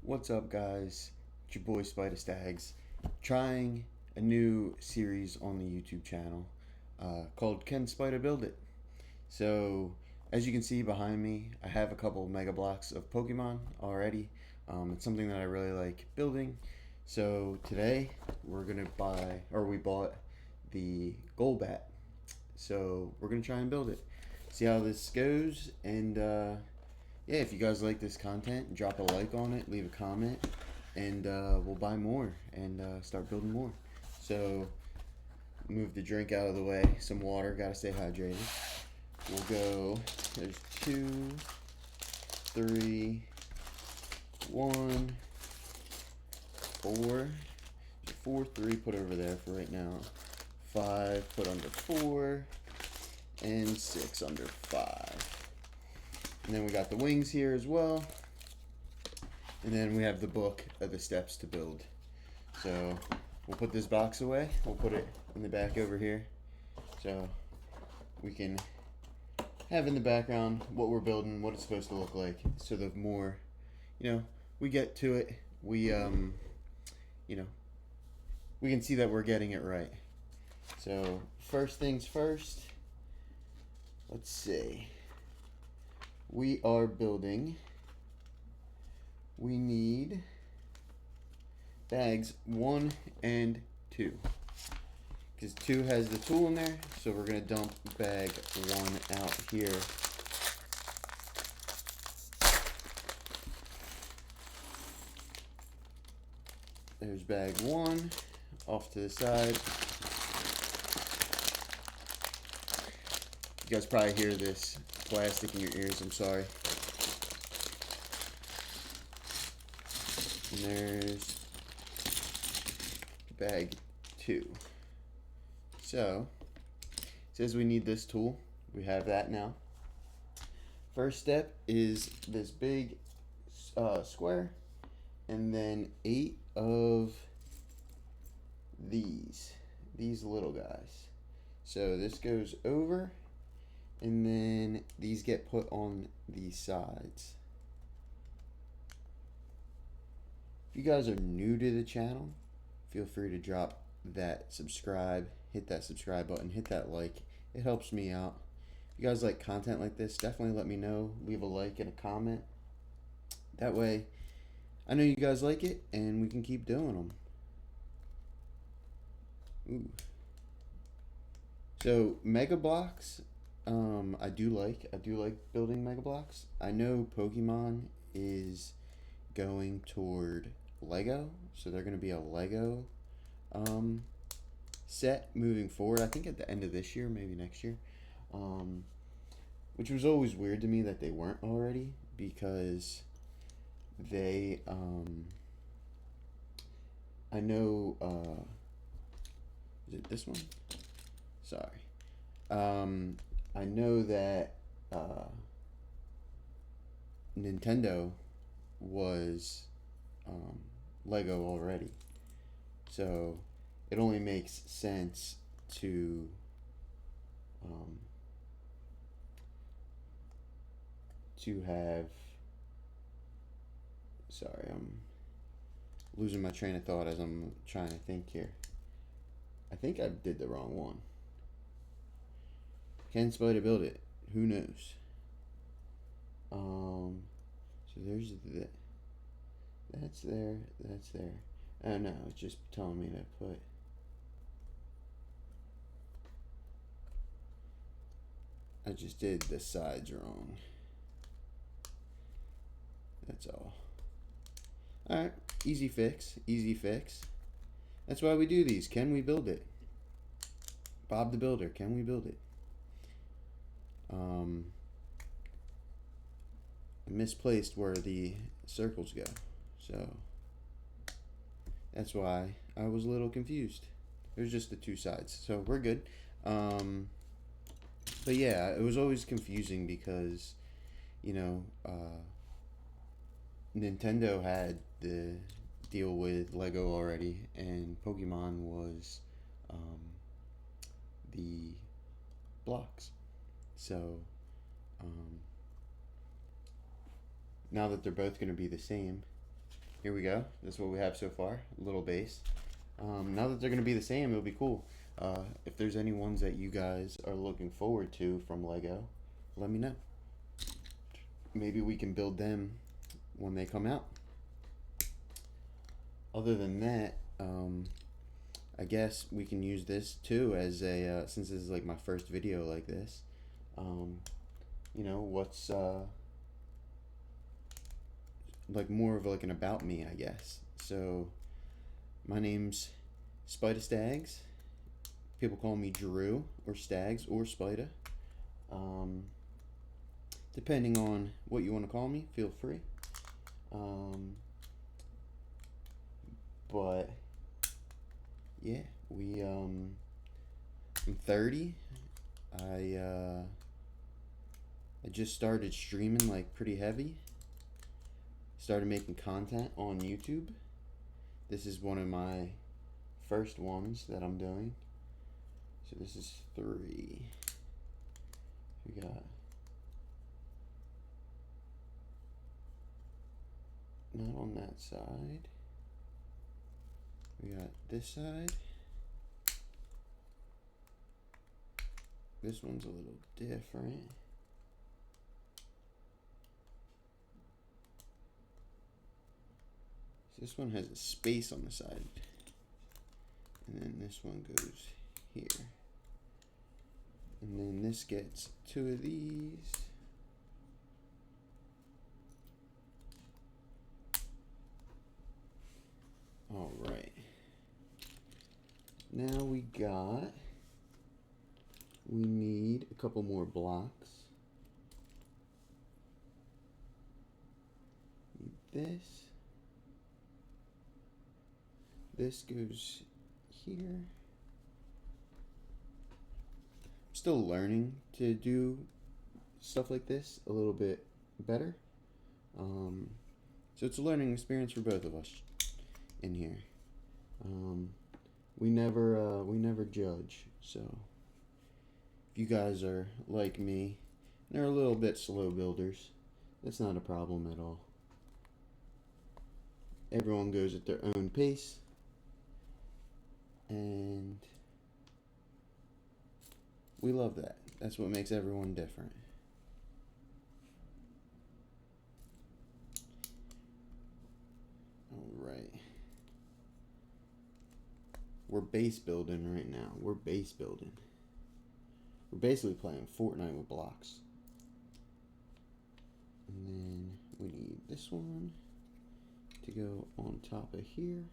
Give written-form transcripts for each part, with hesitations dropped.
What's up, guys? It's your boy Spidastags, trying a new series on the YouTube channel called Can Spida Build It? So, as you can see behind me, I have a couple of Mega Blocks of Pokemon already. It's something that I really like building. So today we bought the Golbat. So we're gonna try and build it. See how this goes, and yeah, if you guys like this content, drop a like on it, leave a comment, and we'll buy more and start building more. So, move the drink out of the way. Some water, gotta stay hydrated. We'll go, there's 2, 3, 1, 4, 4, 3, put over there for right now. 5, put under 4, and 6 under 5. And then we got the wings here as well. And then we have the book of the steps to build. So we'll put this box away. We'll put it in the back over here. So we can have in the background what we're building, what it's supposed to look like. So the more, we get to it, we can see that we're getting it right. So first things first, let's see. We are building, we need bags 1 and 2, because 2 has the tool in there, so we're going to dump bag 1 out here. There's bag 1 off to the side. You guys probably hear this plastic in your ears, I'm sorry. And there's bag 2. So, it says we need this tool. We have that now. First step is this big square, and then 8 of these little guys. So this goes over, and then these get put on these sides. If you guys are new to the channel, feel free to drop that subscribe, hit that subscribe button, hit that like. It helps me out. If you guys like content like this, definitely let me know. Leave a like and a comment. That way, I know you guys like it, and we can keep doing them. Ooh. So, Mega Blocks, I do like building Mega Blocks. I know Pokemon is going toward Lego, so they're going to be a Lego set moving forward. I think at the end of this year, maybe next year, which was always weird to me that they weren't already, because they I know is it this one? Sorry. I know that Nintendo was Lego already, so it only makes sense to have. Sorry, I'm losing my train of thought as I'm trying to think here. I think I did the wrong one. Can Spida build it? Who knows? So there's that's there, that's there. Oh no, it's just telling me to put. I just did the sides wrong. That's all. Alright, easy fix, easy fix. That's why we do these. Can we build it? Bob the Builder, can we build it? I misplaced where the circles go, so that's why I was a little confused. It was just the 2 sides, so we're good. But yeah, it was always confusing because, Nintendo had the deal with Lego already, and Pokemon was the Bloks. So now that they're both going to be the same, here we go. This is what we have so far. A little base. Now that they're going to be the same, it'll be cool. If there's any ones that you guys are looking forward to from Lego, let me know. Maybe we can build them when they come out. Other than that, I guess we can use this too as a, since this is like my first video like this, you know, what's, like more of like an about me, I guess. So, my name's Spidastags. People call me Drew, or Stags, or Spida. Depending on what you want to call me, feel free. But yeah, I'm 30. I just started streaming like pretty heavy. Started making content on YouTube. This is one of my first ones that I'm doing. So this is 3. We got not on that side. We got this side. This one's a little different. This one has a space on the side. And then this one goes here. And then this gets 2 of these. All right. Now we need a couple more blocks. Need this. This goes here. I'm still learning to do stuff like this a little bit better. So it's a learning experience for both of us in here. We never judge. So if you guys are like me, they're a little bit slow builders, that's not a problem at all. Everyone goes at their own pace. And we love that. That's what makes everyone different. Alright. We're base building right now. We're base building. We're basically playing Fortnite with blocks. And then we need this one to go on top of here.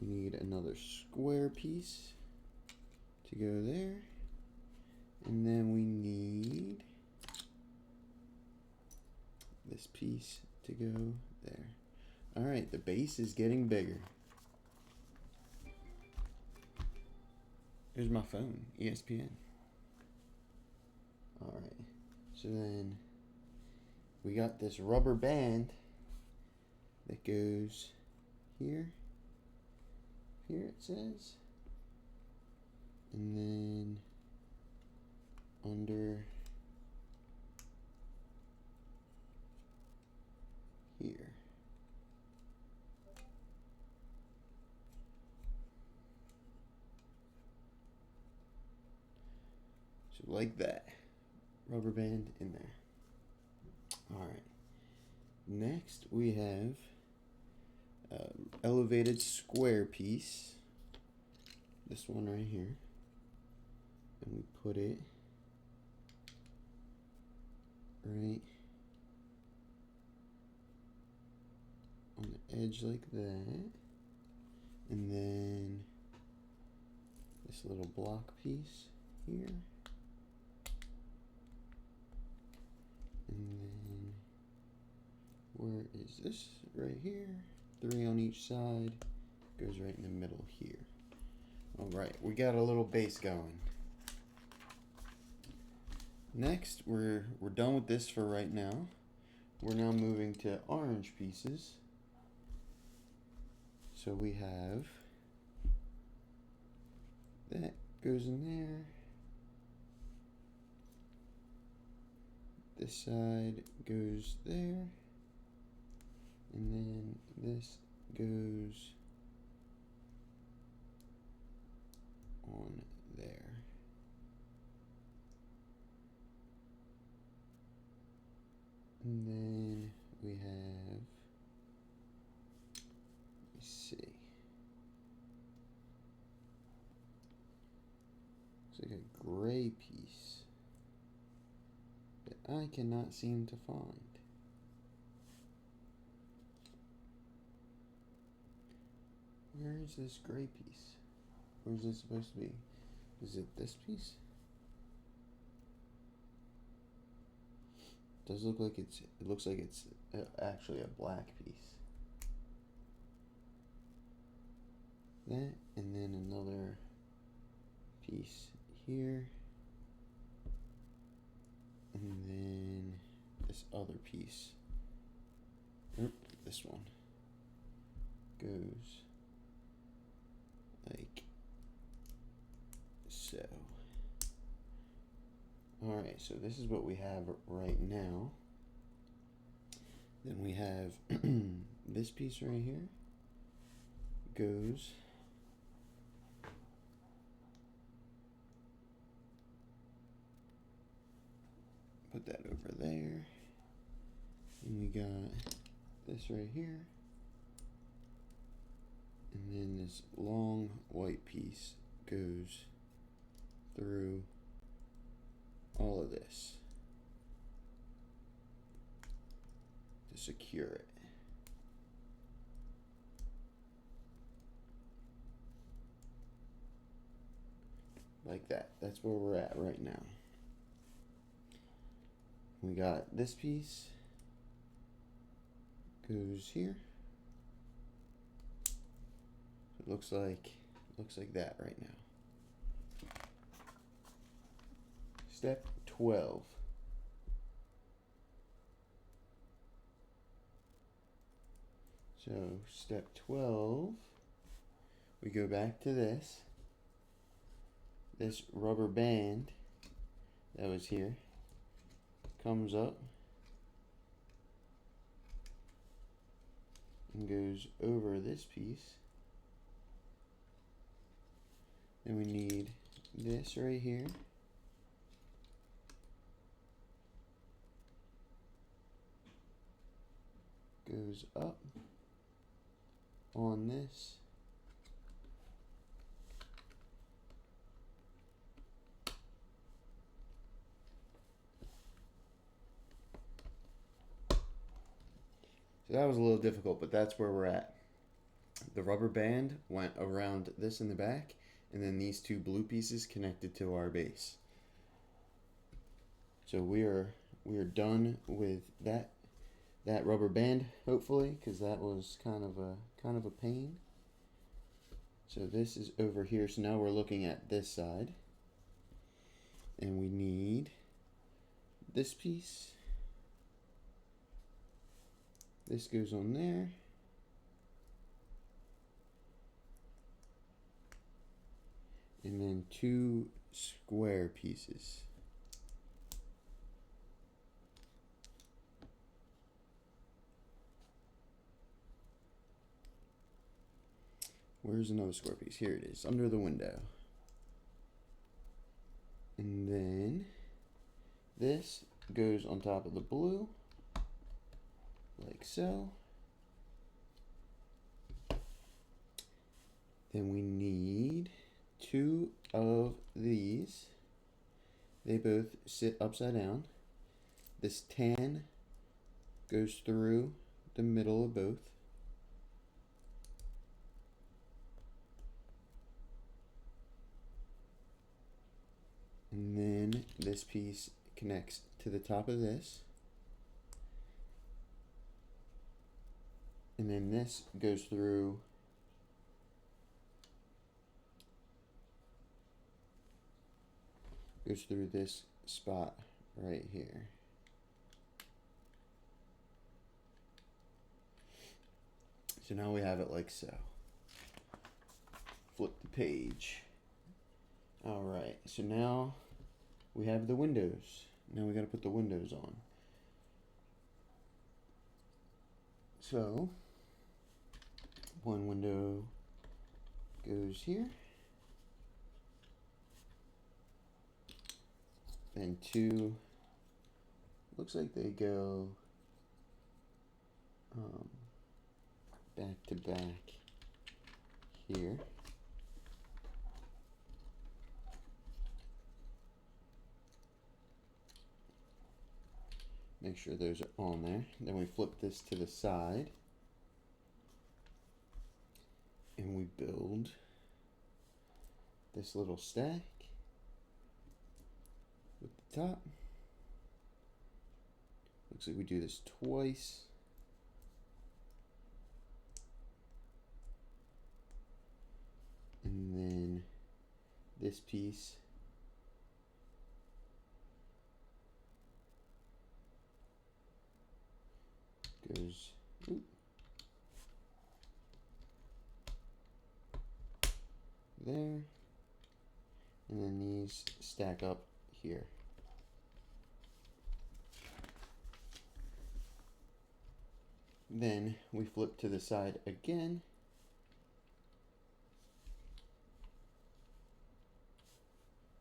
We need another square piece to go there. And then we need this piece to go there. Alright, the base is getting bigger. Here's my phone, ESPN. Alright, so then we got this rubber band that goes here. Here it says, and then under here. So like that, rubber band in there. All right, next we have elevated square piece, this one right here, and we put it right on the edge like that, and then this little block piece here, and then where is this? Right here. 3 on each side, goes right in the middle here. Alright, we got a little base going. Next, we're done with this for right now. We're now moving to orange pieces. So we have that goes in there. this side goes there, and then this goes on there. And then we have, let's see, looks like a gray piece that I cannot seem to find. Where is this gray piece? Where is this supposed to be? Is it this piece? Does look like it looks like it's actually a black piece. That, and then another piece here, and then this other piece, this one goes like so. Alright, so this is what we have right now. Then we have this piece right here goes put that over there. And we got this right here. And then this long white piece goes through all of this to secure it. Like that. That's where we're at right now. We got this piece goes here. It looks like that right now. Step 12. So step 12, we go back to this rubber band that was here, comes up and goes over this piece. Then we need this right here. Goes up on this. So that was a little difficult, but that's where we're at. The rubber band went around this in the back, and then these two blue pieces connected to our base. So we are done with that rubber band, hopefully, because that was kind of a pain. So this is over here. So now we're looking at this side, and we need this piece. This goes on there. And then two square pieces. Where's another square piece? Here it is, under the window. And then this goes on top of the blue, like so. Then we need two of these. They both sit upside down. This tan goes through the middle of both. And then this piece connects to the top of this. And then this goes through this spot right here. So now we have it like so. Flip the page. Alright, so now we have the windows. Now we gotta put the windows on. So one window goes here, and two, looks like they go back to back here. Make sure those are on there. Then we flip this to the side and we build this little stack with the top. Looks like we do this twice. And then this piece goes there, and then these stack up here. Then we flip to the side again,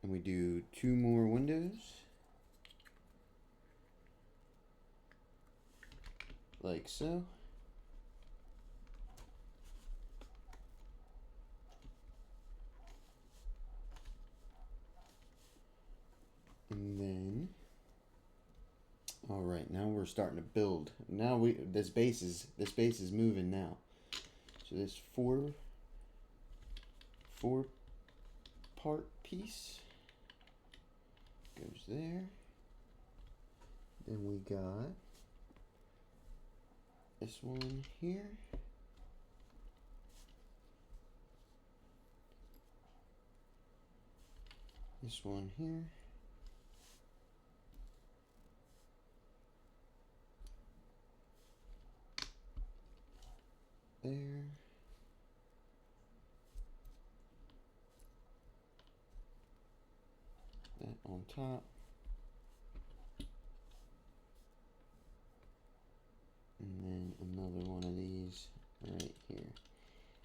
and we do two more windows like so. And then, all right, now we're starting to build. Now this base is moving now. So this four part piece goes there. Then we got this one here. This one here. There. That on top. And then another one of these right here.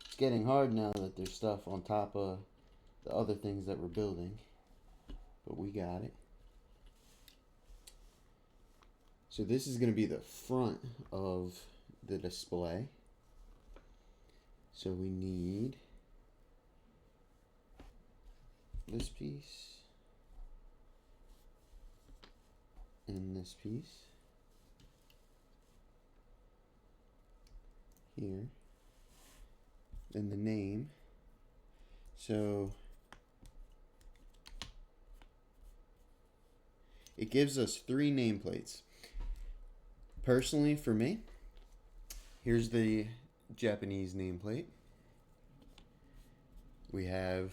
It's getting hard now that there's stuff on top of the other things that we're building, but we got it. So this is going to be the front of the display. So we need this piece and this piece here, then the name. So it gives us 3 nameplates. Personally, for me, here's the Japanese nameplate. We have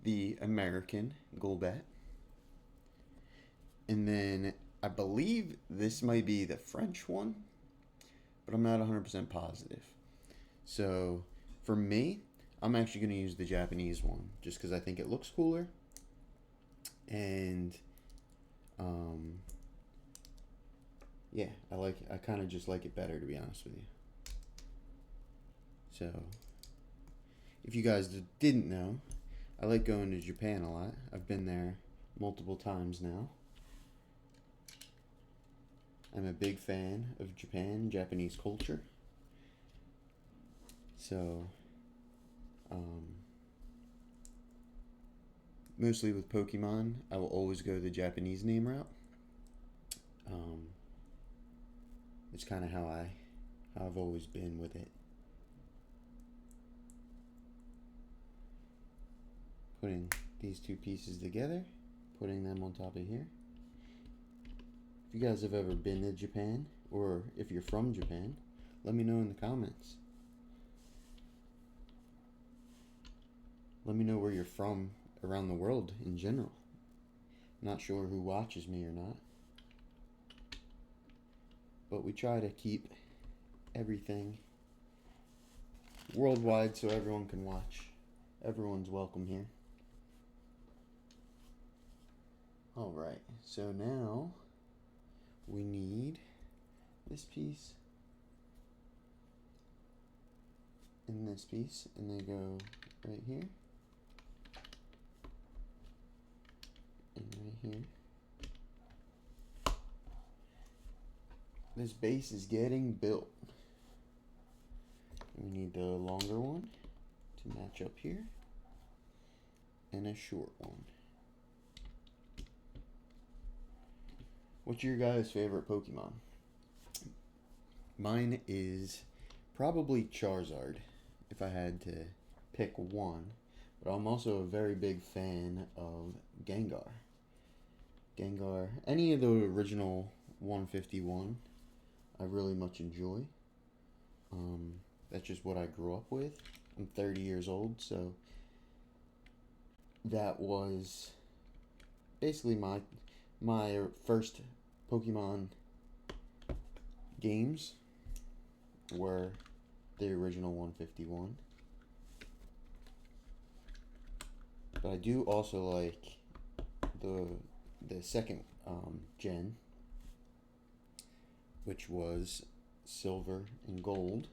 the American Golbat. And then I believe this might be the French one, but I'm not 100% positive. So for me, I'm actually going to use the Japanese one just because I think it looks cooler. And yeah, I kind of just like it better, to be honest with you. So if you guys didn't know, I like going to Japan a lot. I've been there multiple times now. I'm a big fan of Japan, Japanese culture. So mostly with Pokemon, I will always go the Japanese name route. It's kind of how I've always been with it. Putting these 2 pieces together, putting them on top of here. If you guys have ever been to Japan, or if you're from Japan, let me know in the comments. Let me know where you're from around the world in general. Not sure who watches me or not, but we try to keep everything worldwide so everyone can watch. Everyone's welcome here. Alright, so now we need this piece in this piece, and they go right here and right here. This base is getting built. We need the longer one to match up here and a short one. What's your guys' favorite Pokemon? Mine is probably Charizard, if I had to pick one. But I'm also a very big fan of Gengar. Any of the original 151, I really much enjoy. That's just what I grew up with. I'm 30 years old, so that was basically my first Pokemon games were the original 151. But I do also like the second gen, which was Silver and Gold.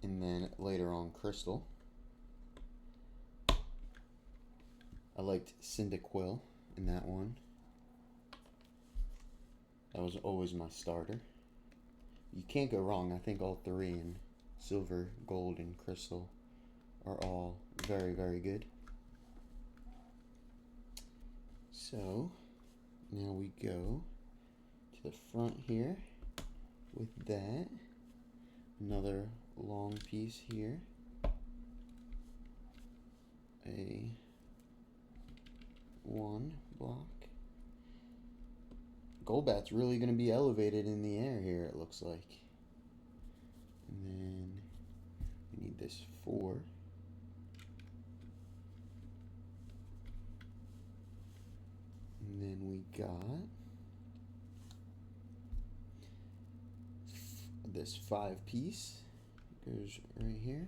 And then later on Crystal. I liked Cyndaquil in that one. That was always my starter. You can't go wrong. I think all three in Silver, Gold, and Crystal are all very, very good. So now we go to the front here with that. Another long piece here. A 1 block. Golbat's really going to be elevated in the air here, it looks like. And then we need this 4. And then we got this 5 piece. Goes right here.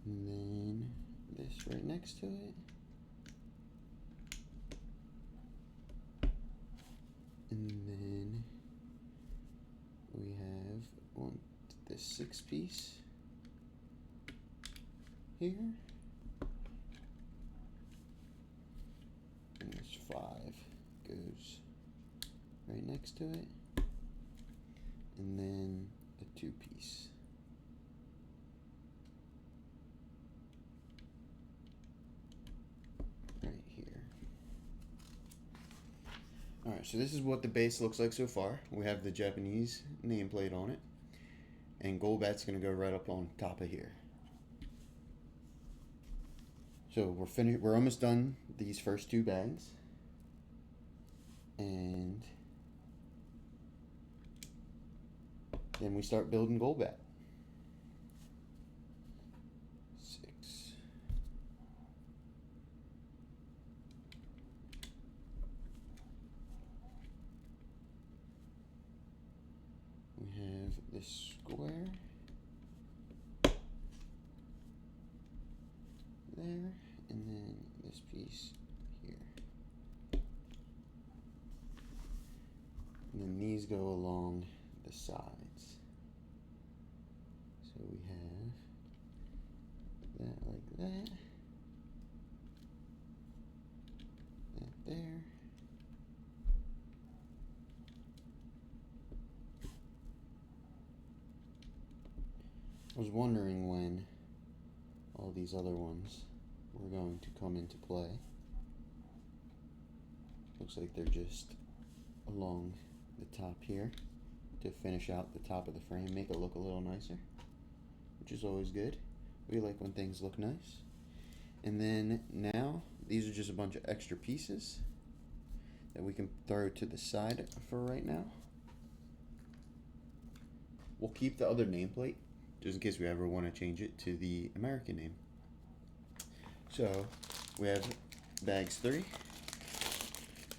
And then this right next to it. And then we have this 6 piece here. And this 5 goes right next to it. And then a 2 piece. Right here. Alright, so this is what the base looks like so far. We have the Japanese nameplate on it. And Golbat's going to go right up on top of here. So we're almost done these first 2 bags. And then we start building Golbat. 6. We have this square there, and then this piece here. And then these go along the sides. So we have that like that. That there. I was wondering when all these other ones were going to come into play. Looks like they're just along the top here to finish out the top of the frame, make it look a little nicer, which is always good. We like when things look nice. And then now these are just a bunch of extra pieces that we can throw to the side for right now. We'll keep the other nameplate just in case we ever want to change it to the American name. So we have bags 3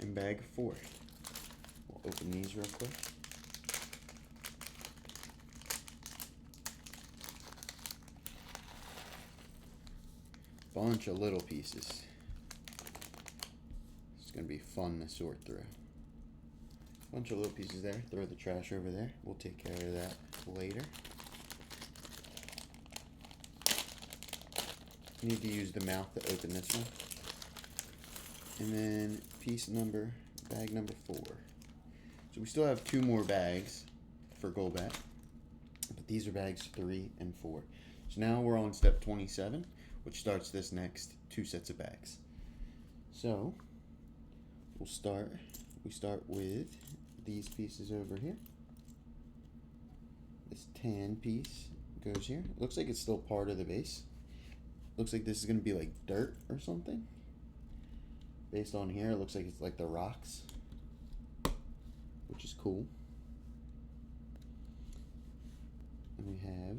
and bag 4. We'll open these real quick. Bunch of little pieces. It's going to be fun to sort through. Bunch of little pieces there. Throw the trash over there. We'll take care of that later. You need to use the mouth to open this one. And then bag number 4. So we still have 2 more bags for Golbat, but these are bags 3 and 4. So now we're on step 27, which starts this next 2 sets of bags. So we start with these pieces over here. This tan piece goes here. Looks like it's still part of the base. Looks like this is going to be like dirt or something. Based on here, it looks like it's like the rocks, which is cool. And we have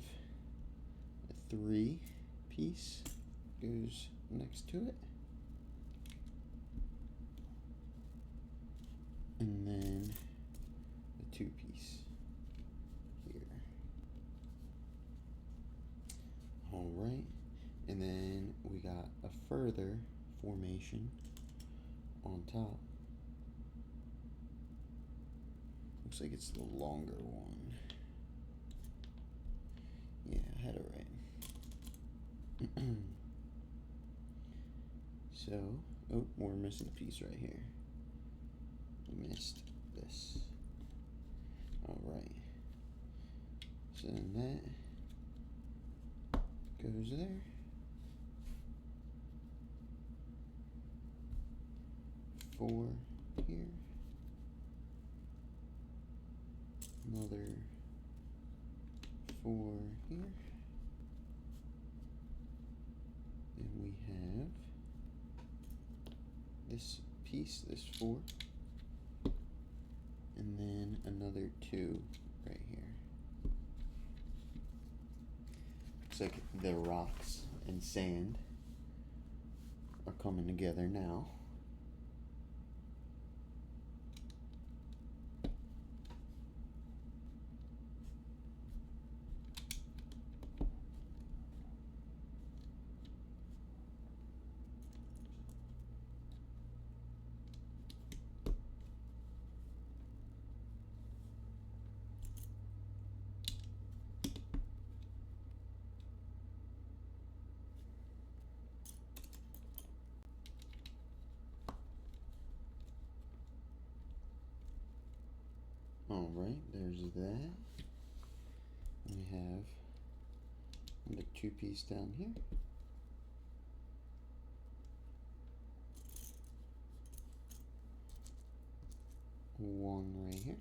a 3 piece goes next to it. And then a 2 piece here. Alright. And then we got a further formation on top. Looks like it's the longer one. Yeah, I had it right. So, oh, we're missing a piece right here. Missed this. Alright. So then that goes there. Four here. Another 4 here. And we have this piece, this 4. And then another 2 right here. Looks like the rocks and sand are coming together now. Alright, there's that. We have another 2 piece down here. One right here.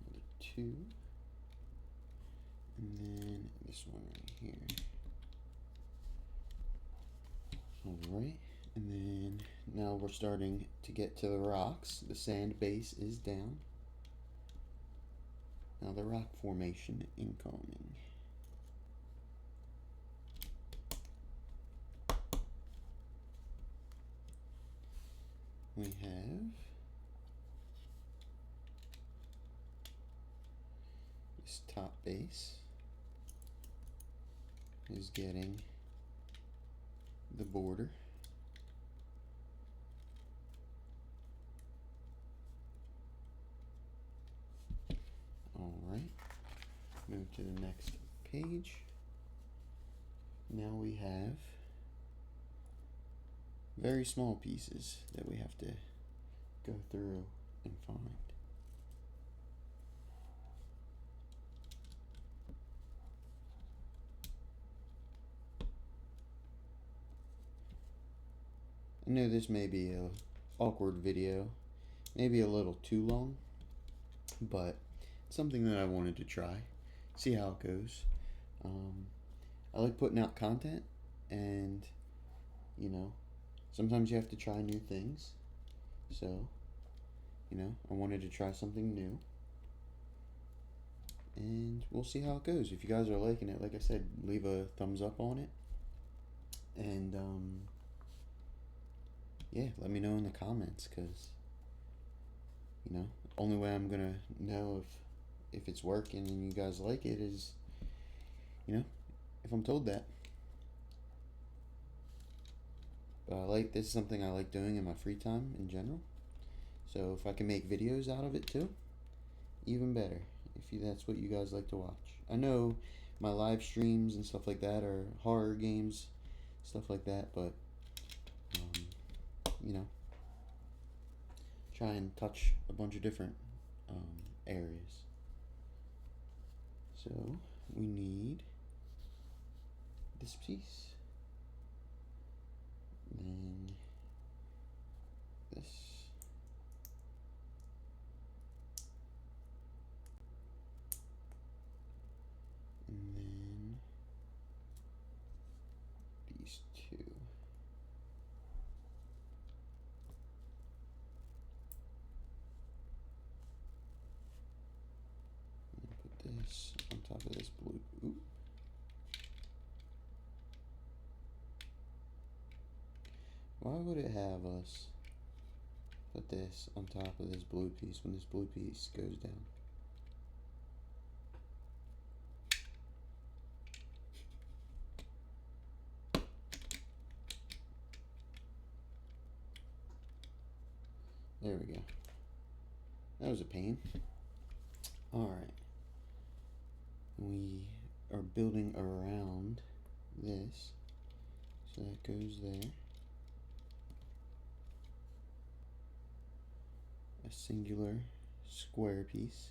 Another 2. And then this one right here. Alright, and then now we're starting to get to the rocks. The sand base is down. Now the rock formation incoming. We have this top base is getting the border. Alright, move to the next page. Now we have very small pieces that we have to go through and find. I know this may be a awkward video, maybe a little too long, but it's something that I wanted to try, see how it goes. I like putting out content, and you know, sometimes you have to try new things. So, you know, I wanted to try something new, and we'll see how it goes. If you guys are liking it, like I said, leave a thumbs up on it, and yeah, let me know in the comments, because, you know, only way I'm gonna know if if it's working and you guys like it, is, you know, if I'm told that. But this is something I like doing in my free time in general. So if I can make videos out of it too, even better. That's what you guys like to watch. I know my live streams and stuff like that are horror games, stuff like that, but you know, try and touch a bunch of different areas. So we need this piece, then this, and then these two. And put this on top of this blue. Oop. Why would it have us put this on top of this blue piece when this blue piece goes down? There we go. That was a pain. Alright. We are building around this. So that goes there. A singular square piece.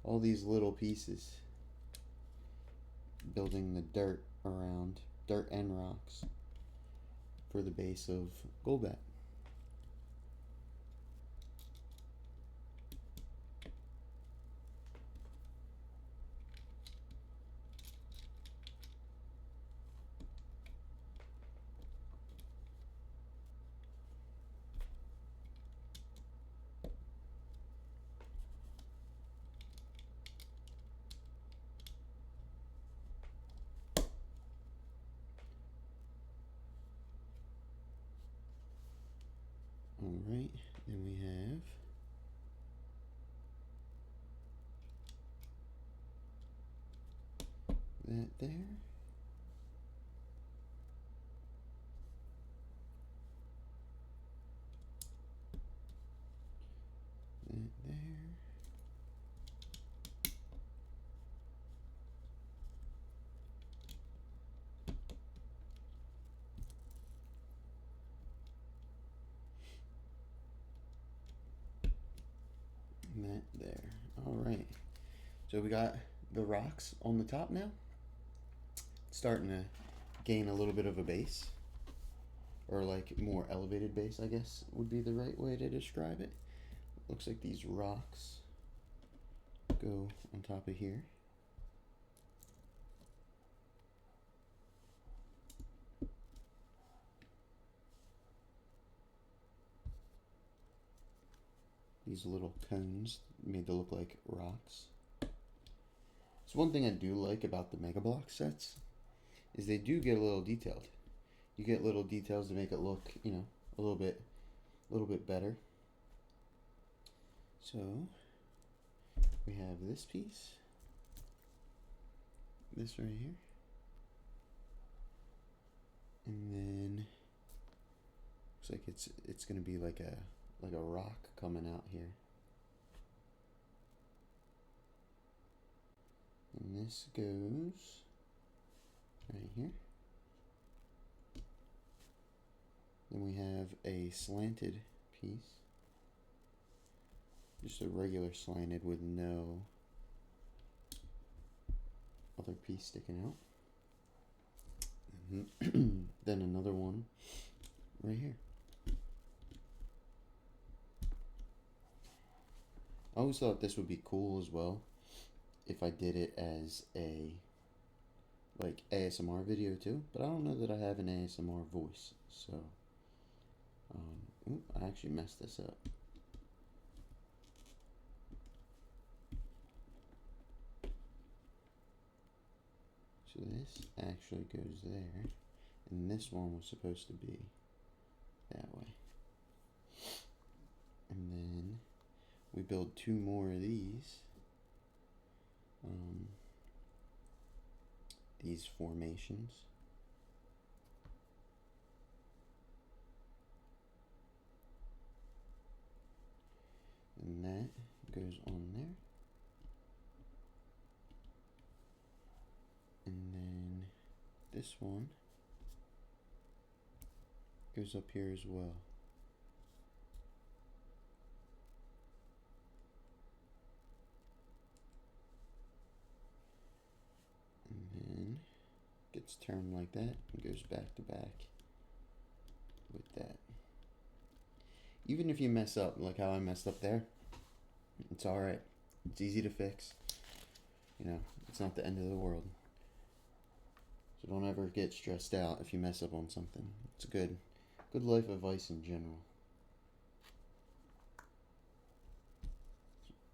All these little pieces. Building the dirt around, dirt and rocks, for the base of Golbat. Alright, then we have that there. That there. That there. Alright. So we got the rocks on the top now. It's starting to gain a little bit of a base. Or like more elevated base, I guess would be the right way to describe it. Looks like these rocks go on top of here. These little cones made to look like rocks. So one thing I do like about the Mega Bloks sets is they do get a little detailed. You get little details to make it look, you know, a little bit better. So we have this piece, this right here, and then looks like it's gonna be like a rock coming out here. And this goes right here. Then we have a slanted piece. Just a regular slanted with no other piece sticking out. And then another one right here. I always thought this would be cool as well if I did it as a like ASMR video too, but I don't know that I have an ASMR voice, so I actually messed this up. So this actually goes there, and this one was supposed to be that way. And then we could build 2 more of these formations. And that goes on there. And then this one goes up here as well. And then gets turned like that and goes back to back with that. Even if you mess up, like how I messed up there, it's alright. It's easy to fix. You know, it's not the end of the world. So don't ever get stressed out if you mess up on something. It's good life advice in general.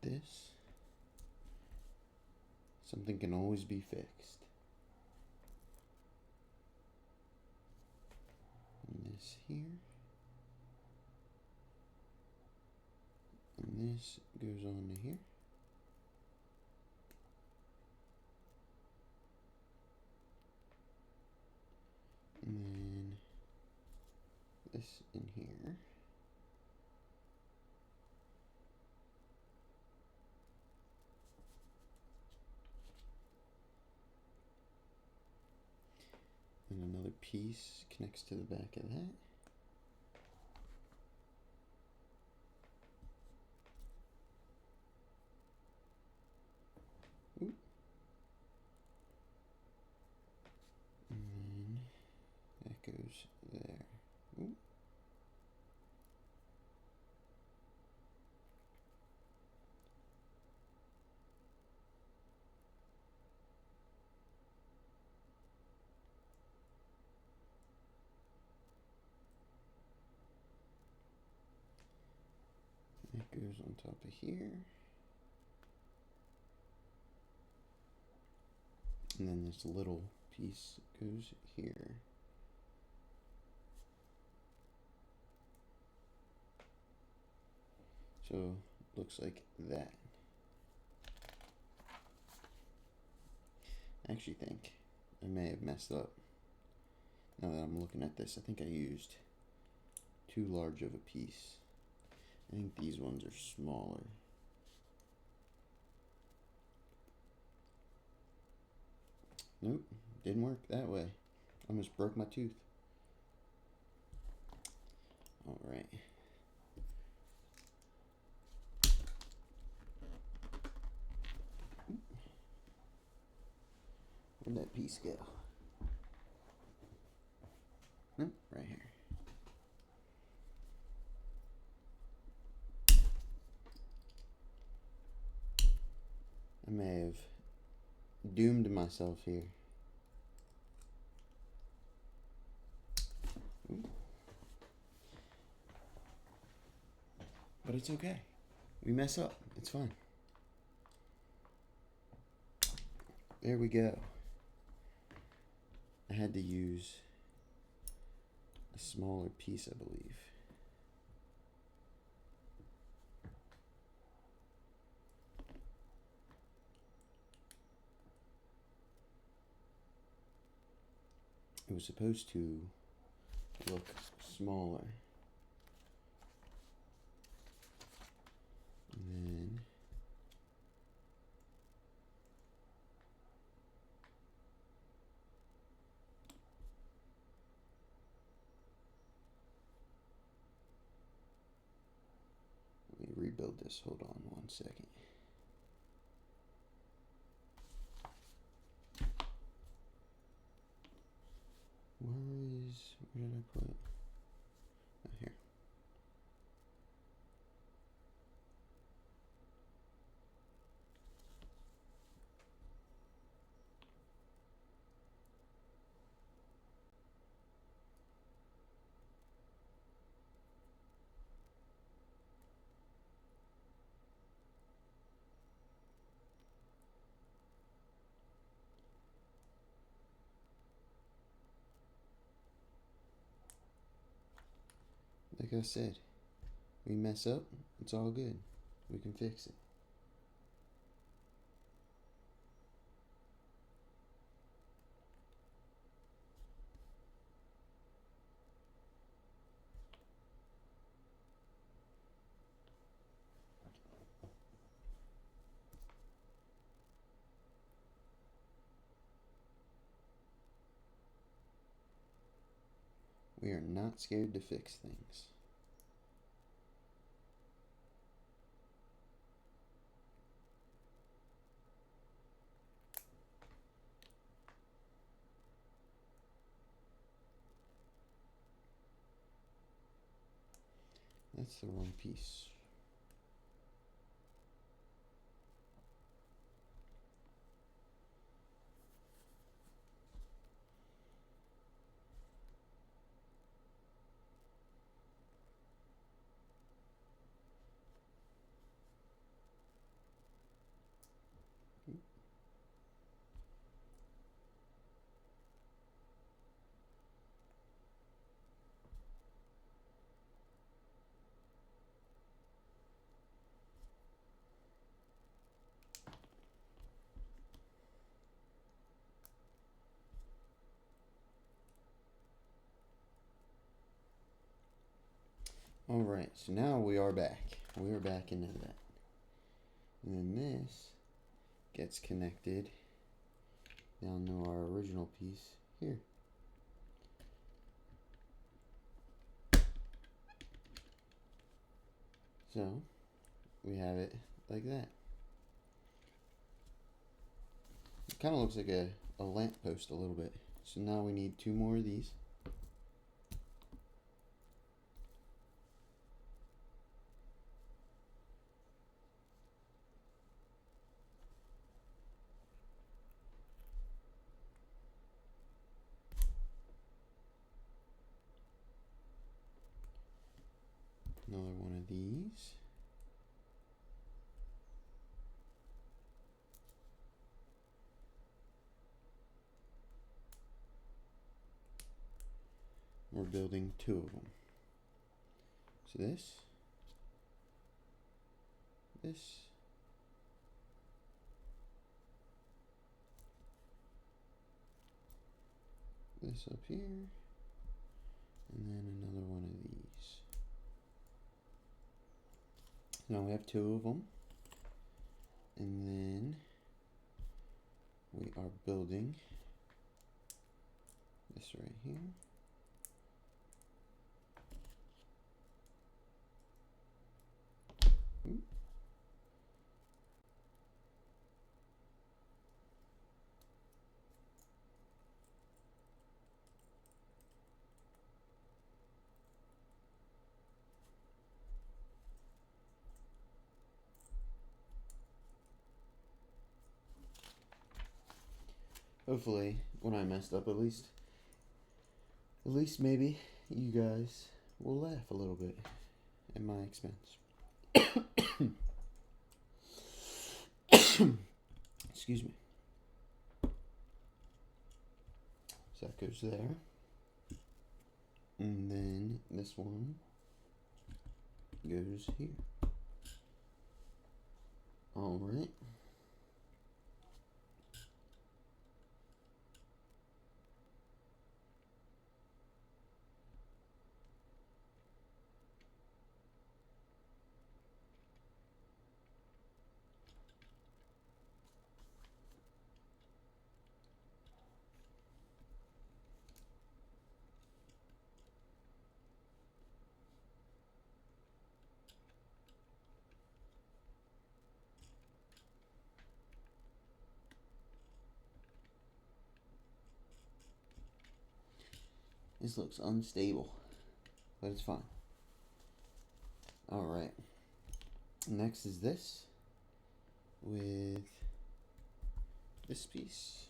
This, something can always be fixed. And this here. And this goes on to here. And then this in here. And another piece connects to the back of that. Ooh. And then that goes there. Ooh. That goes on top of here. And then this little piece goes here. So looks like that. I actually think I may have messed up. Now that I'm looking at this, I think I used too large of a piece. I think these ones are smaller. Nope, didn't work that way. Almost broke my tooth. All right. Where'd that piece go? Nope, right here. I may have doomed myself here. Ooh. But it's okay. We mess up. It's fine. There we go. I had to use a smaller piece, I believe. It was supposed to look smaller. And then let me rebuild this. Hold on 1 second. Where did I put it? Oh, here. Like I said, we mess up, it's all good. we can fix it. We are not scared to fix things. That's the wrong piece. Alright, so now we are back. We are back into that. And then this gets connected down to our original piece here. So, we have it like that. It kind of looks like a lamp post a little bit. So now we need 2 more of these. Another one of these. We're building 2 of them. So this up here, and then another one of these. Now we have 2 of them, and then we are building this right here. Ooh. Hopefully, when I messed up, at least maybe you guys will laugh a little bit at my expense. Excuse me. So that goes there. And then this one goes here. Alright. This looks unstable, but it's fine. Alright. Next is this with this piece.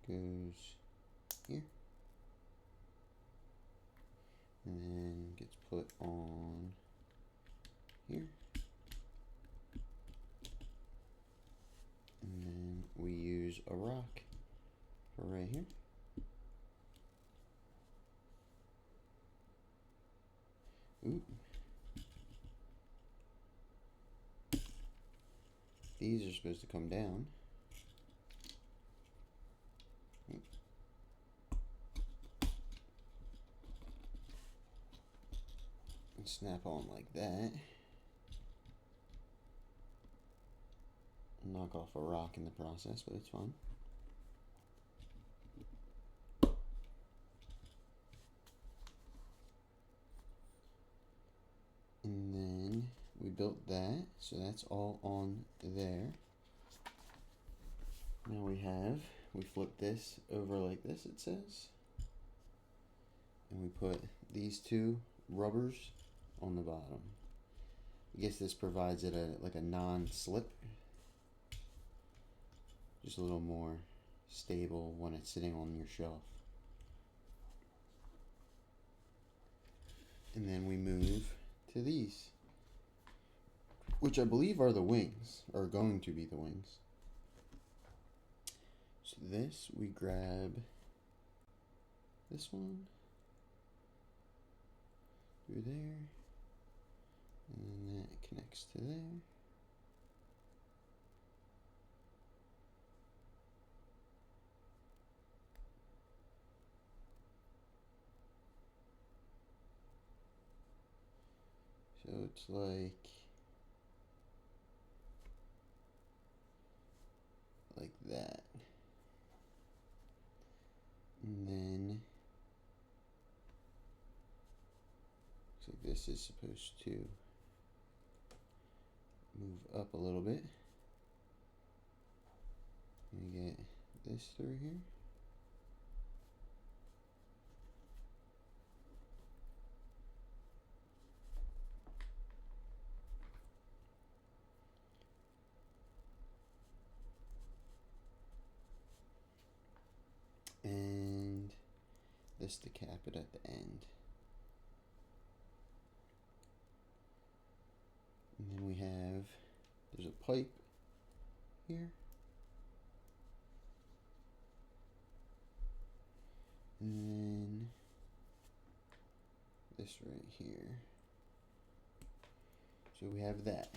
Goes here. And then gets put on here. And then we use a rock for right here. Ooh. These are supposed to come down. And snap on like that. Knock off a rock in the process, but it's fun. And then we built that, so that's all on there. Now we flip this over like this, it says. And we put these two rubbers on the bottom. I guess this provides it like a non-slip. Just a little more stable when it's sitting on your shelf. And then we move to these, which I believe are the wings, or going to be the wings. So this, we grab this one through there, and then that connects to there. So it's like that. And then looks like this is supposed to move up a little bit. We get this through here. And this to cap it at the end. And then we have, there's a pipe here. And then this right here. So we have that.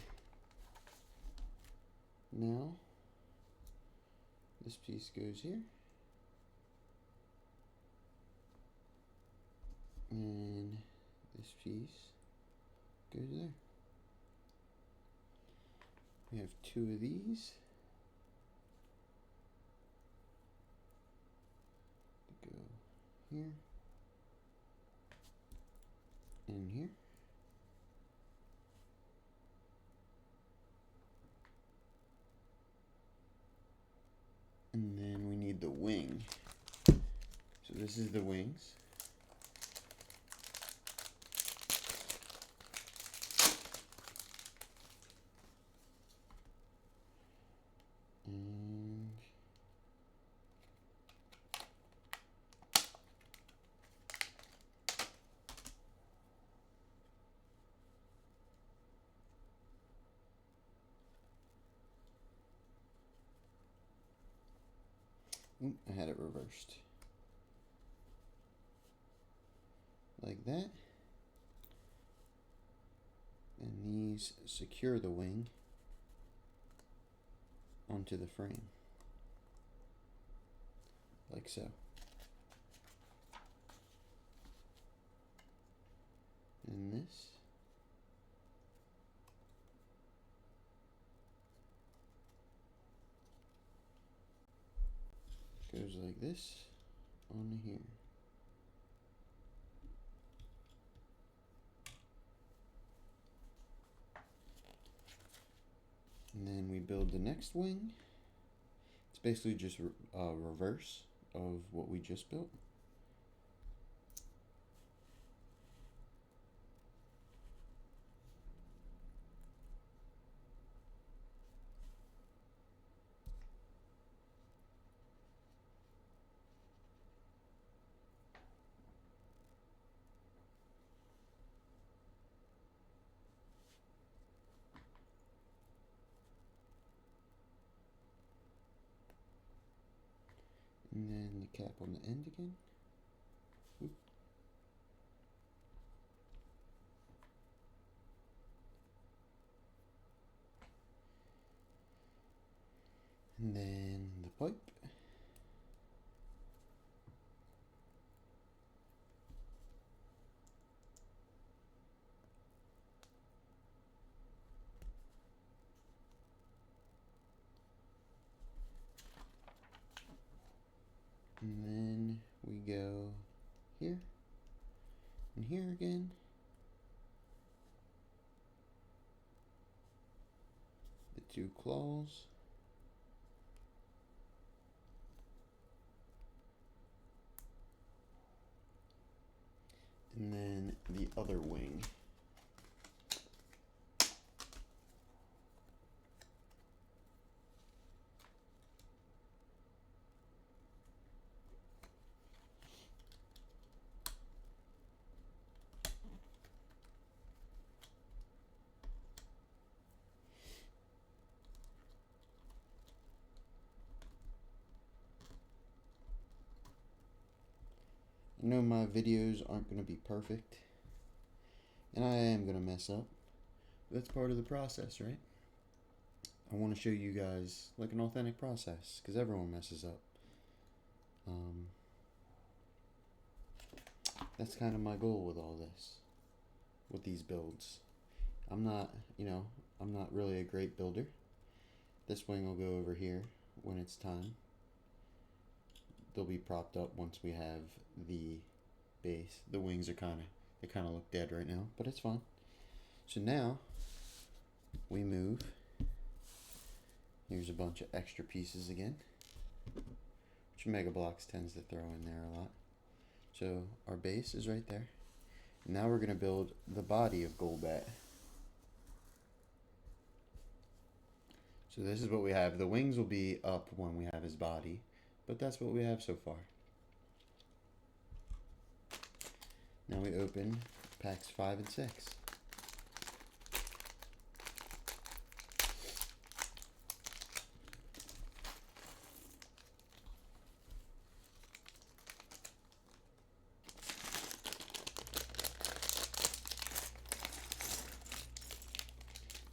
Now, this piece goes here. And this piece goes there. We have two of these. Go here and here. And then we need the wing. So this is the wings. And I had it reversed. Like that. And these secure the wing onto the frame. Like so. And this goes like this on here. And then we build the next wing. It's basically just a reverse of what we just built. And then the cap on the end again. Oop. pipe. And then we go here and here again. The two claws. And then the other wing. I know my videos aren't going to be perfect, and I am going to mess up. That's part of the process, right? I want to show you guys like an authentic process, because everyone messes up. That's kind of my goal with all this, with these builds. I'm not really a great builder. This wing will go over here when it's time. They'll be propped up once we have the base. The wings are kind of look dead right now, but it's fine. So now we move. Here's a bunch of extra pieces again, which Mega Bloks tends to throw in there a lot. So our base is right there. Now we're going to build the body of Golbat. So this is what we have. The wings will be up when we have his body, but that's what we have so far. Now we open packs 5 and 6.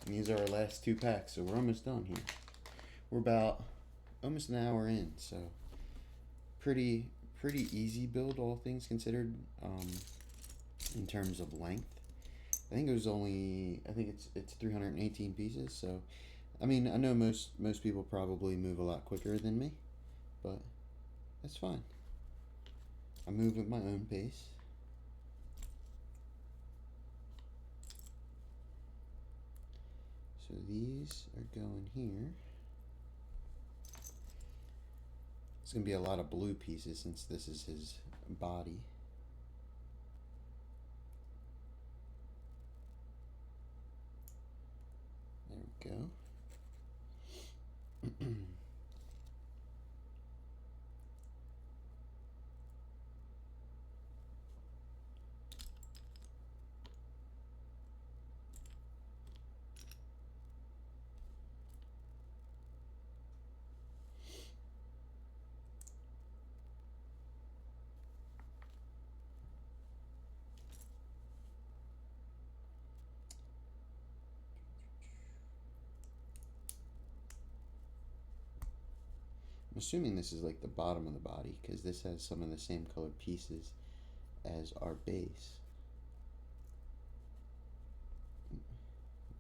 And these are our last 2 packs, so we're almost done here. We're about almost an hour in, so pretty easy build, all things considered. In terms of length, I think it's 318 pieces. So, I mean, I know most people probably move a lot quicker than me, but that's fine. I move at my own pace. So these are going here. It's going to be a lot of blue pieces since this is his body. There we go. I'm assuming this is like the bottom of the body because this has some of the same colored pieces as our base.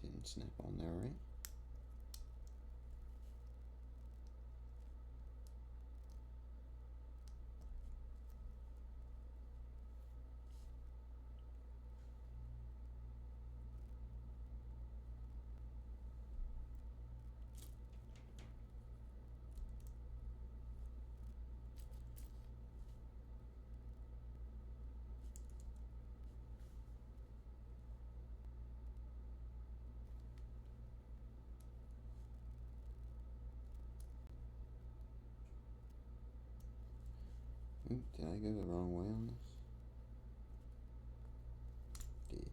Didn't snap on there, right? Oop, did I go the wrong way on this? Did.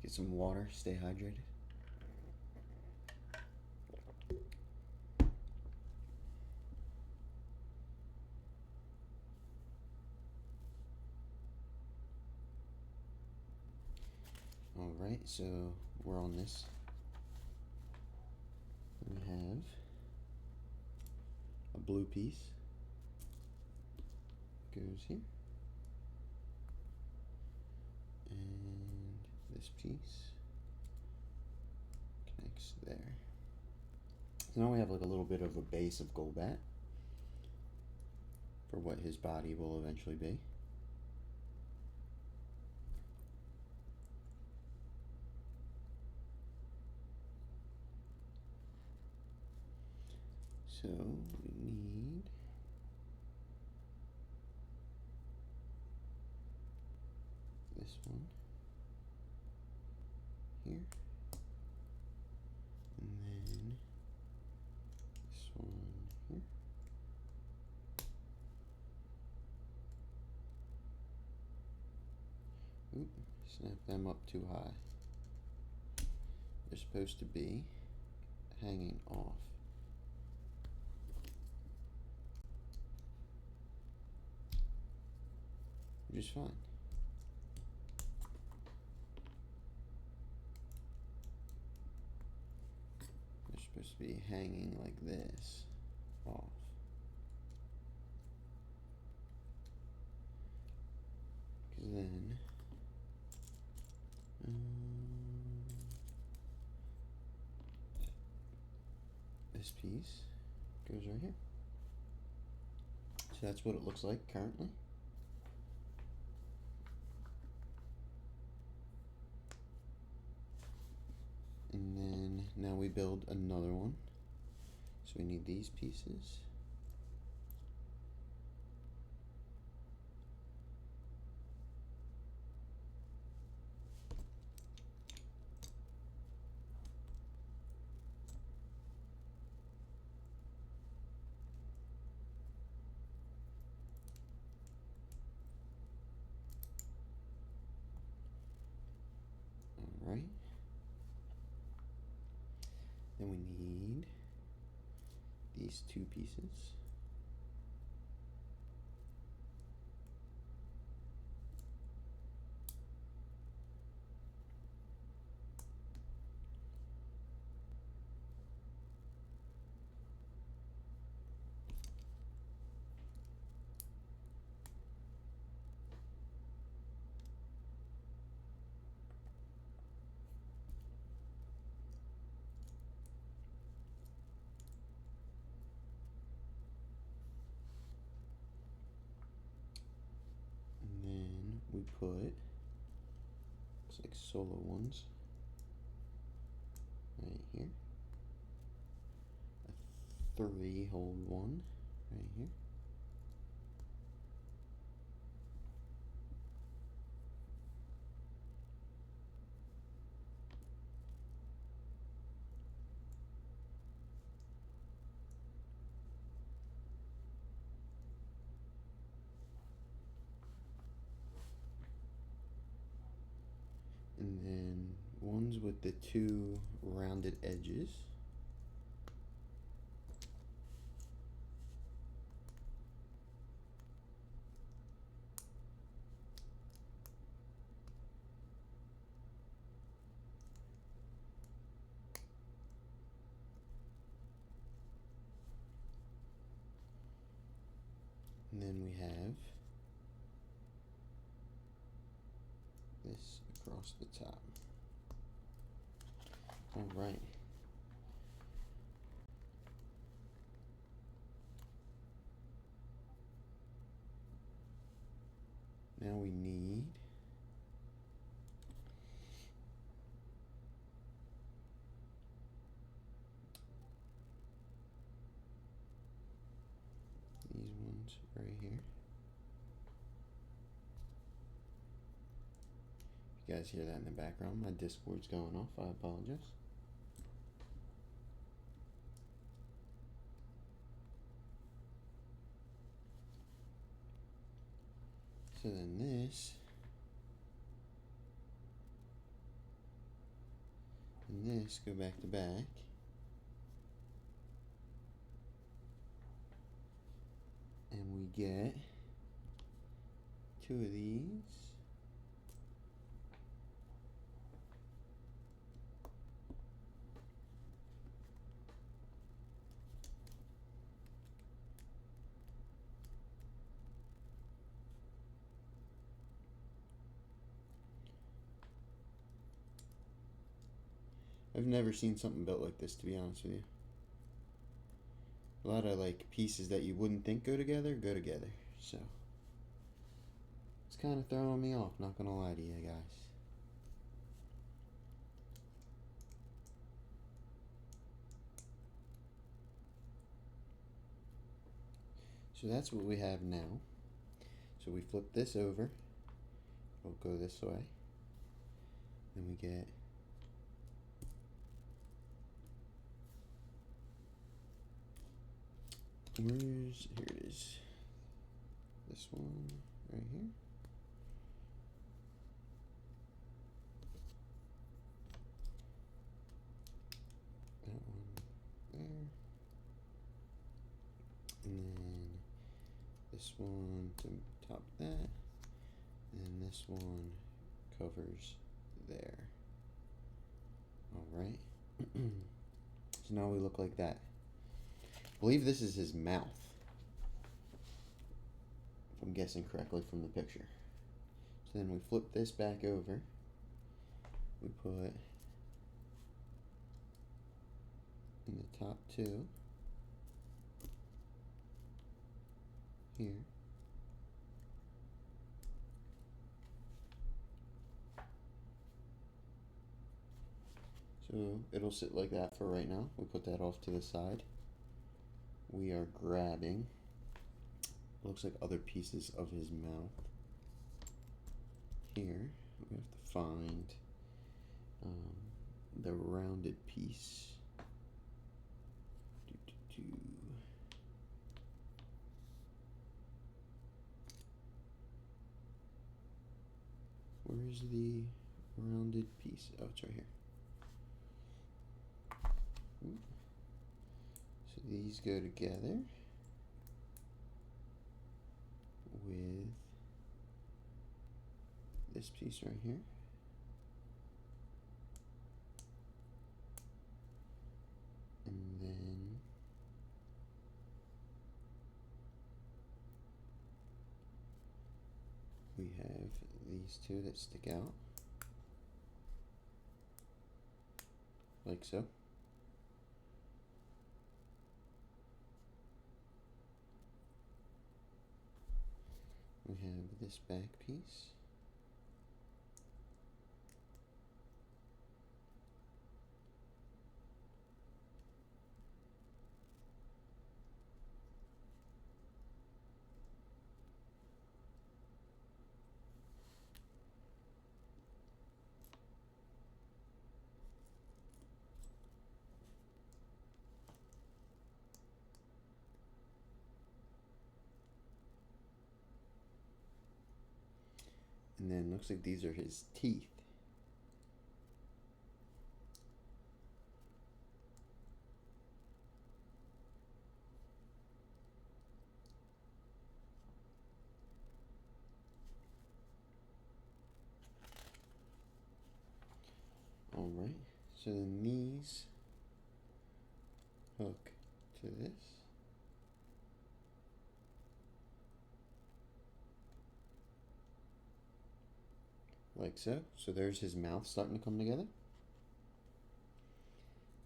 Get some water, stay hydrated. Alright, so we're on this. We have a blue piece. Goes here. And this piece connects there. So now we have like a little bit of a base of Golbat for what his body will eventually be. So we need this one here, and then this one here. Oop, snap them up too high. They're supposed to be hanging off. Which is fine. They're supposed to be hanging like this off. Because then this piece goes right here. So that's what it looks like currently. And then now we build another one. So we need these pieces. All right. Then we need these two pieces. We put, looks like solo ones right here, a 3-hole one right here, and then ones with the 2 rounded edges. And then we have this across the top. All right. Now we need these ones right here. If you guys hear that in the background, my Discord's going off. I apologize. So then this this go back to back. And we get 2 of these. I've never seen something built like this, to be honest with you. A lot of like pieces that you wouldn't think go together, so it's kind of throwing me off, not gonna lie to you guys. So that's what we have now. So we flip this over, we'll go this way, then we get here it is. This one right here. That one there. And then this one to top that. And this one covers there. Alright. So now we look like that. I believe this is his mouth, if I'm guessing correctly from the picture. So then we flip this back over. We put in the top 2 here. So it'll sit like that for right now. We put that off to the side. We are grabbing, looks like other pieces of his mouth. Here, we have to find the rounded piece. Where's the rounded piece? Oh, it's right here. So these go together with this piece right here. And then we have these 2 that stick out, like so. We have this back piece. And then looks like these are his teeth. Alright, so then these hook to this. Like so. So there's his mouth starting to come together.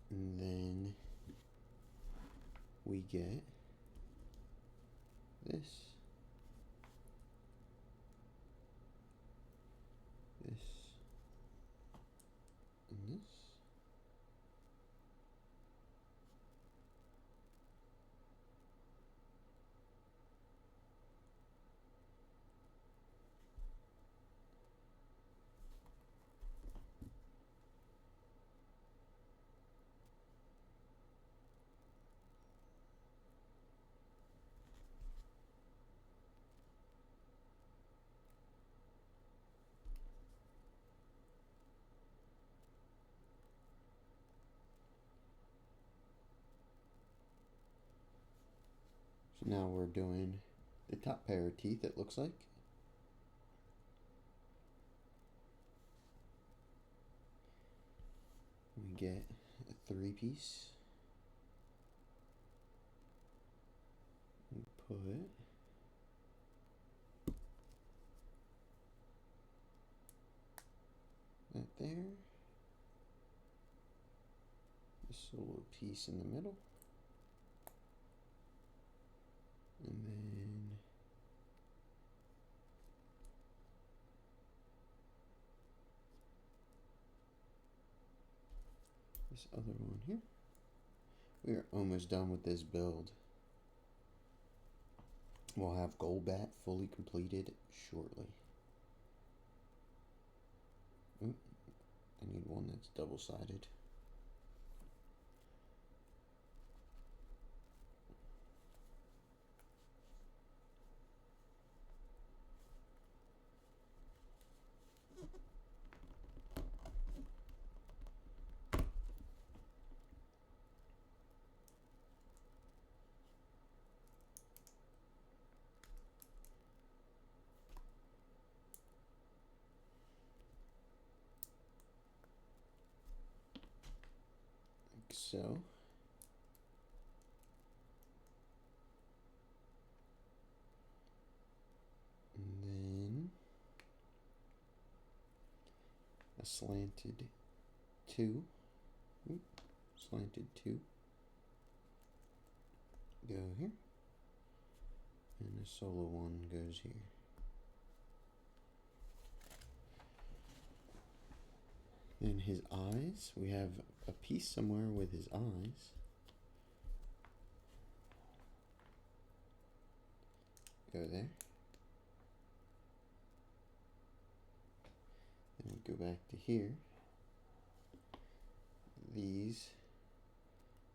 And then we get this, this, and this. Now we're doing the top pair of teeth, it looks like. We get a 3-piece. We put that there. This little piece in the middle. And then this other one here. We are almost done with this build. We'll have Golbat fully completed shortly. Ooh, I need one that's double-sided. So, and then a slanted 2, slanted 2 go here, and a solo 1 goes here. Then his eyes, we have a piece somewhere with his eyes. Go there. Then we go back to here. These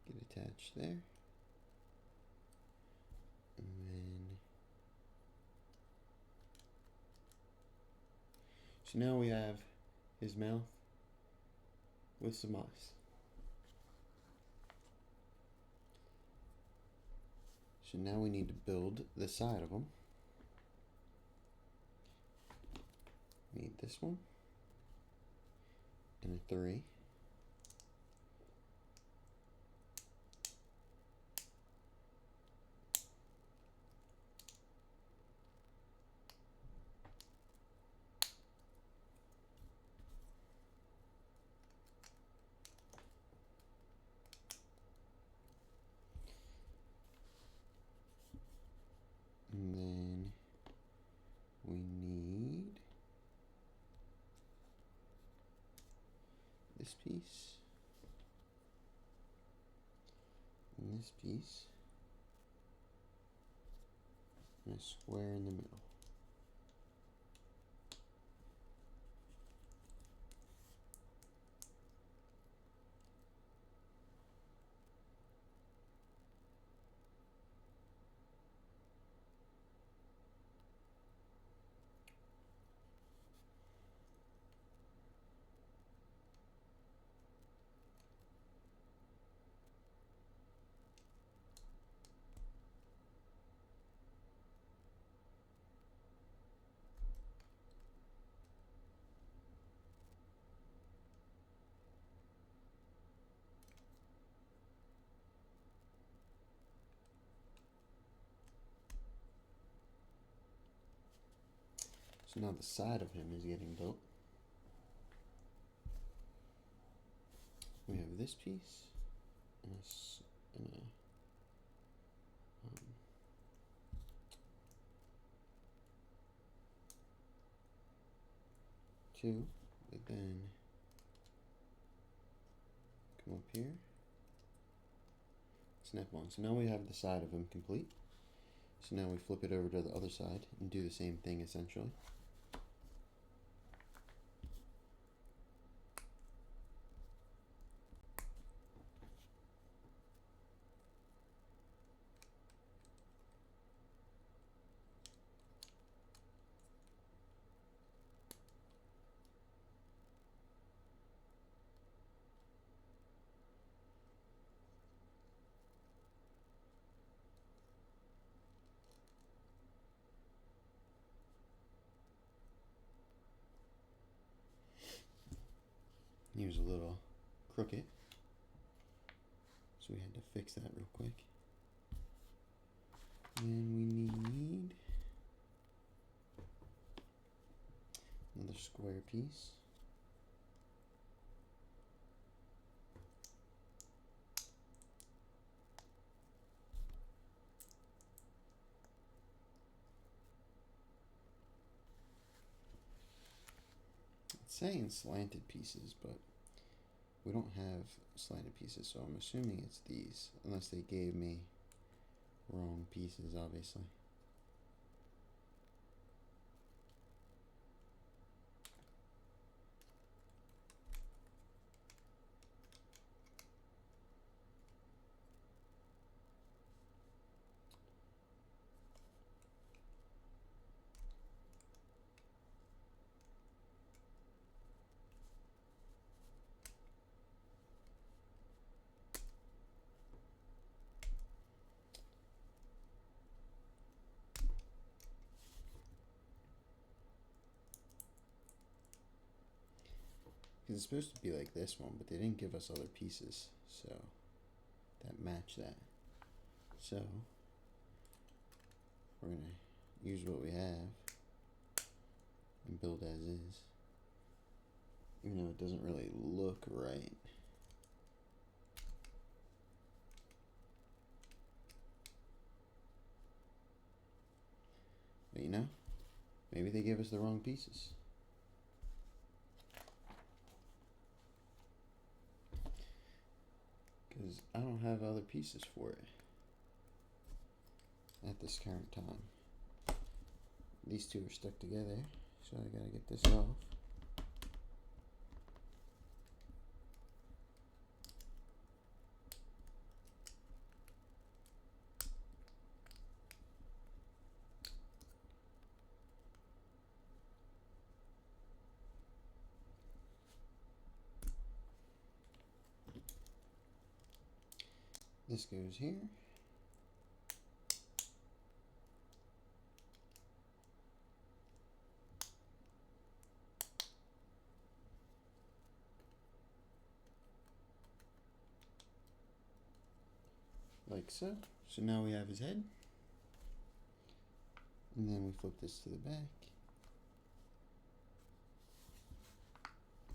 get attached there. And then, so now we have his mouth with some eyes. So now we need to build the side of them. Need this one and a 3. And then we need this piece and this piece and a square in the middle. So now the side of him is getting built. We have this piece and a 2, but then come up here, snap on. So now we have the side of him complete. So now we flip it over to the other side and do the same thing essentially. He was a little crooked, so we had to fix that real quick. And we need another square piece. It's saying slanted pieces, but we don't have slanted pieces, so I'm assuming it's these, unless they gave me wrong pieces, obviously. Because it's supposed to be like this one, but they didn't give us other pieces, so that match that. So we're gonna use what we have and build as is, even though it doesn't really look right. But you know, maybe they gave us the wrong pieces. Because I don't have other pieces for it at this current time. These two are stuck together, so I gotta get this off. This goes here. Like so. So now we have his head. And then we flip this to the back.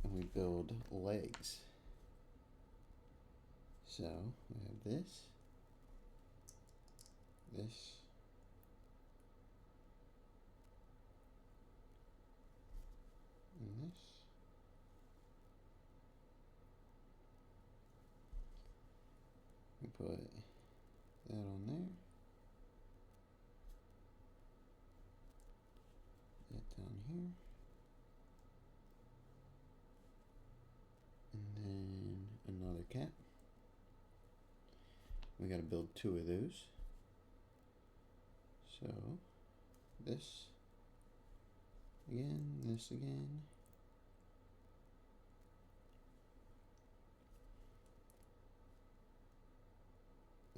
And we build legs. So we have this, this, and this. We put that on there. That down here. And then another cap. We gotta build two of those. So this again, this again.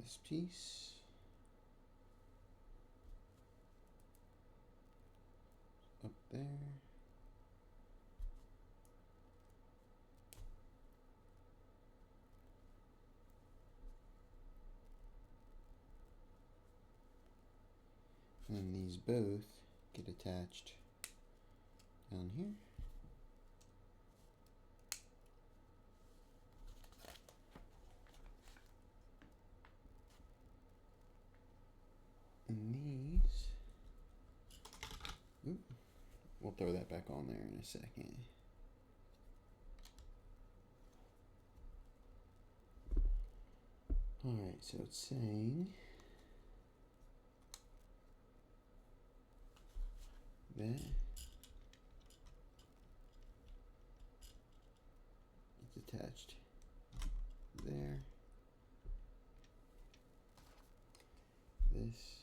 This piece. Up there. And then these both get attached down here. And these, we'll throw that back on there in a second. Alright, so it's saying that it's attached there. This.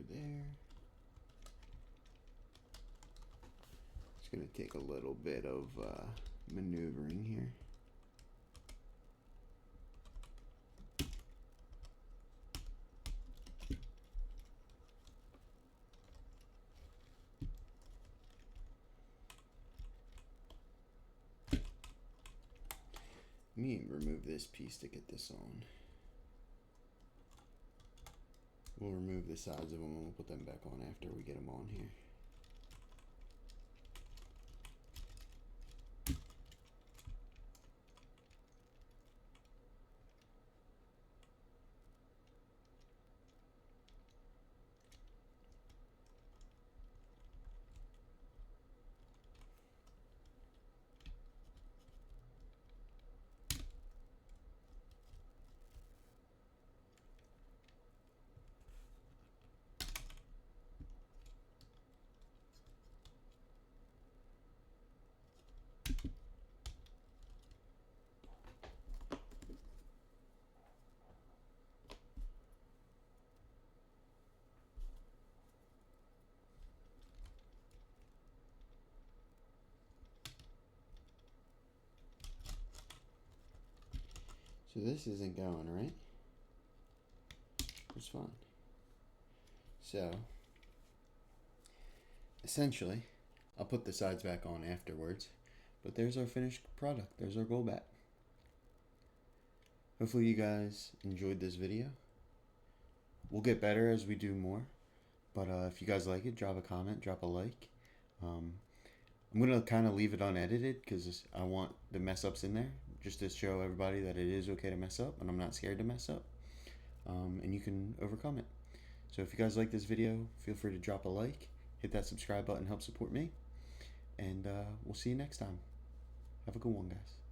there. It's going to take a little bit of maneuvering here. Let me remove this piece to get this on. We'll remove the sides of them and we'll put them back on after we get them on here. So this isn't going, right? It's fine. So, essentially, I'll put the sides back on afterwards, but there's our finished product. There's our Golbat. Hopefully you guys enjoyed this video. We'll get better as we do more, but if you guys like it, drop a comment, drop a like. I'm going to kind of leave it unedited because I want the mess ups in there, just to show everybody that it is okay to mess up, and I'm not scared to mess up, and you can overcome it. So if you guys like this video, feel free to drop a like, hit that subscribe button, help support me, and we'll see you next time. Have a good one, guys.